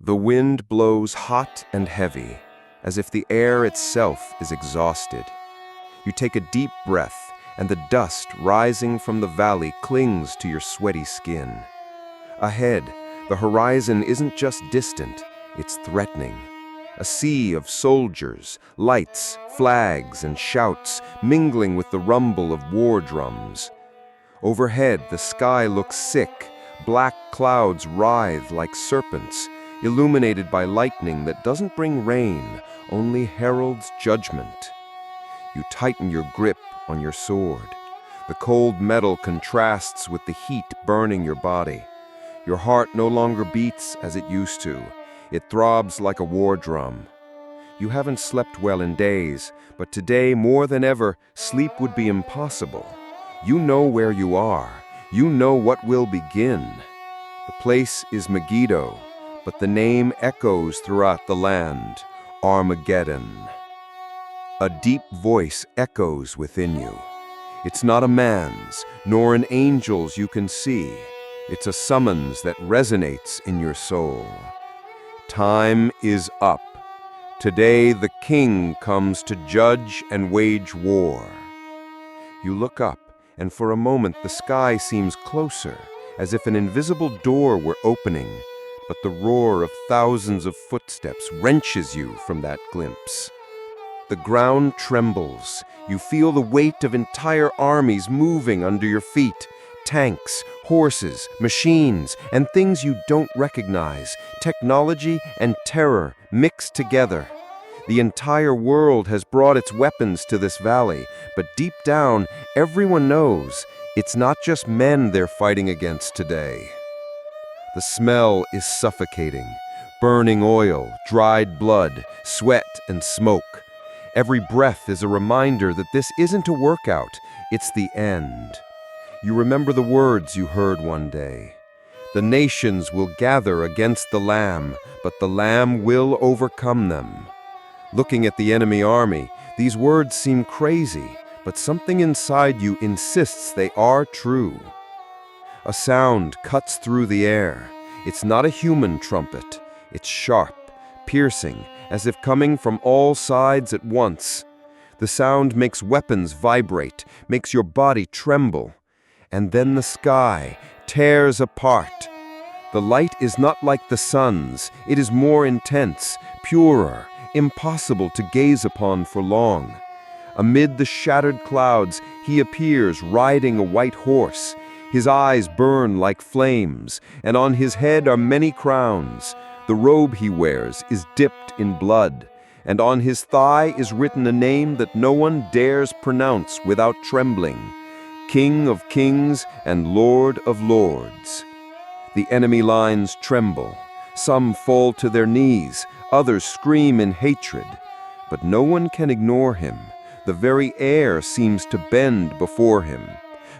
The wind blows hot and heavy, as if the air itself is exhausted. You take a deep breath, and the dust rising from the valley clings to your sweaty skin. Ahead, the horizon isn't just distant, it's threatening. A sea of soldiers, lights, flags, and shouts mingling with the rumble of war drums. Overhead, the sky looks sick. Black clouds writhe like serpents, illuminated by lightning that doesn't bring rain, only heralds judgment. You tighten your grip on your sword. The cold metal contrasts with the heat burning your body. Your heart no longer beats as it used to. It throbs like a war drum. You haven't slept well in days, but today, more than ever, sleep would be impossible. You know where you are. You know what will begin. The place is Megiddo, but the name echoes throughout the land, Armageddon. A deep voice echoes within you. It's not a man's, nor an angel's you can see. It's a summons that resonates in your soul. Time is up. Today the king comes to judge and wage war. You look up, and for a moment the sky seems closer, as if an invisible door were opening, but the roar of thousands of footsteps wrenches you from that glimpse. The ground trembles. You feel the weight of entire armies moving under your feet. Tanks, horses, machines, and things you don't recognize. Technology and terror mixed together. The entire world has brought its weapons to this valley, but deep down, everyone knows it's not just men they're fighting against today. The smell is suffocating. Burning oil, dried blood, sweat, and smoke. Every breath is a reminder that this isn't a workout, it's the end. You remember the words you heard one day. The nations will gather against the Lamb, but the Lamb will overcome them. Looking at the enemy army, these words seem crazy, but something inside you insists they are true. A sound cuts through the air. It's not a human trumpet. It's sharp, piercing, as if coming from all sides at once. The sound makes weapons vibrate, makes your body tremble. And then the sky tears apart. The light is not like the sun's. It is more intense, purer, impossible to gaze upon for long. Amid the shattered clouds, he appears riding a white horse. His eyes burn like flames, and on his head are many crowns. The robe he wears is dipped in blood, and on his thigh is written a name that no one dares pronounce without trembling: King of Kings and Lord of Lords. The enemy lines tremble. Some fall to their knees, others scream in hatred. But no one can ignore him. The very air seems to bend before him.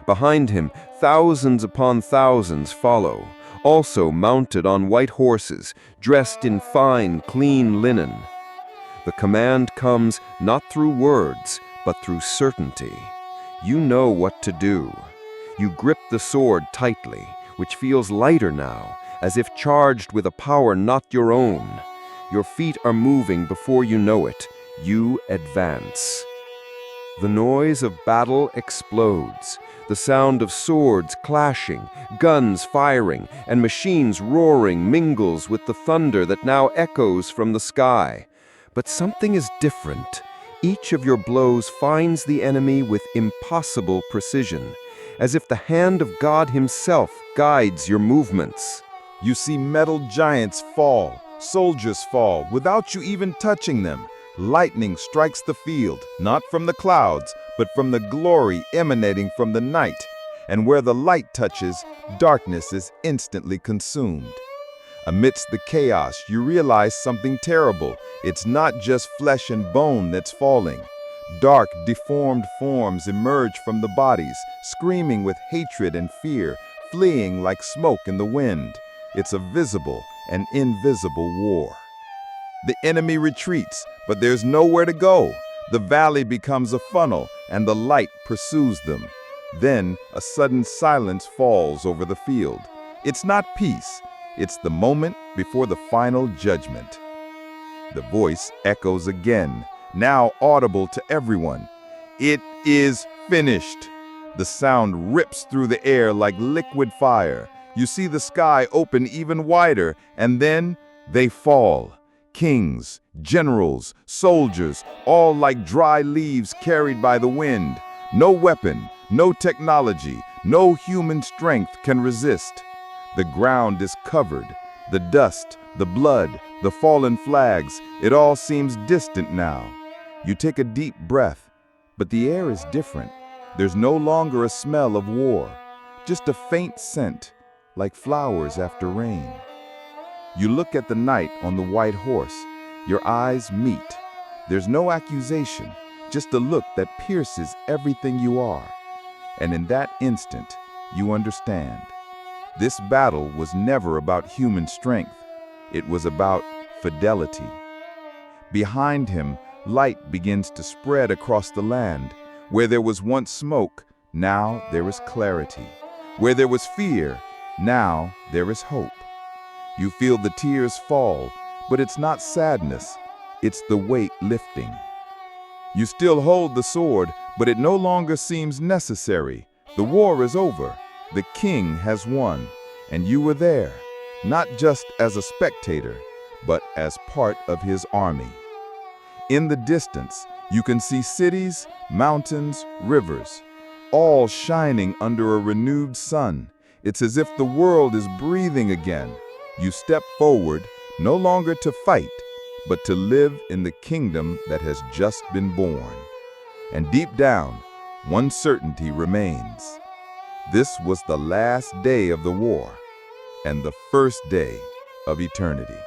Behind him, thousands upon thousands follow, also mounted on white horses, dressed in fine, clean linen. The command comes not through words, but through certainty. You know what to do. You grip the sword tightly, which feels lighter now, as if charged with a power not your own. Your feet are moving before you know it. You advance. The noise of battle explodes. The sound of swords clashing, guns firing, and machines roaring mingles with the thunder that now echoes from the sky. But something is different. Each of your blows finds the enemy with impossible precision, as if the hand of God himself guides your movements. You see metal giants fall, soldiers fall, without you even touching them. Lightning strikes the field, not from the clouds, but from the glory emanating from the night. And where the light touches, darkness is instantly consumed. Amidst the chaos, you realize something terrible. It's not just flesh and bone that's falling. Dark, deformed forms emerge from the bodies, screaming with hatred and fear, fleeing like smoke in the wind. It's a visible and invisible war. The enemy retreats, but there's nowhere to go. The valley becomes a funnel, and the light pursues them. Then a sudden silence falls over the field. It's not peace. It's the moment before the final judgment. The voice echoes again, now audible to everyone. It is finished. The sound rips through the air like liquid fire. You see the sky open even wider, and then they fall. Kings, generals, soldiers, all like dry leaves carried by the wind. No weapon, no technology, no human strength can resist. The ground is covered. The dust, the blood, the fallen flags, it all seems distant now. You take a deep breath, but the air is different. There's no longer a smell of war, just a faint scent, like flowers after rain. You look at the knight on the white horse. Your eyes meet. There's no accusation, just a look that pierces everything you are. And in that instant, you understand. This battle was never about human strength. It was about fidelity. Behind him, light begins to spread across the land. Where there was once smoke, now there is clarity. Where there was fear, now there is hope. You feel the tears fall, but it's not sadness, it's the weight lifting. You still hold the sword, but it no longer seems necessary. The war is over. The king has won, and you were there, not just as a spectator, but as part of his army. In the distance, you can see cities, mountains, rivers, all shining under a renewed sun. It's as if the world is breathing again. You step forward, no longer to fight, but to live in the kingdom that has just been born. And deep down, one certainty remains. This was the last day of the war and the first day of eternity.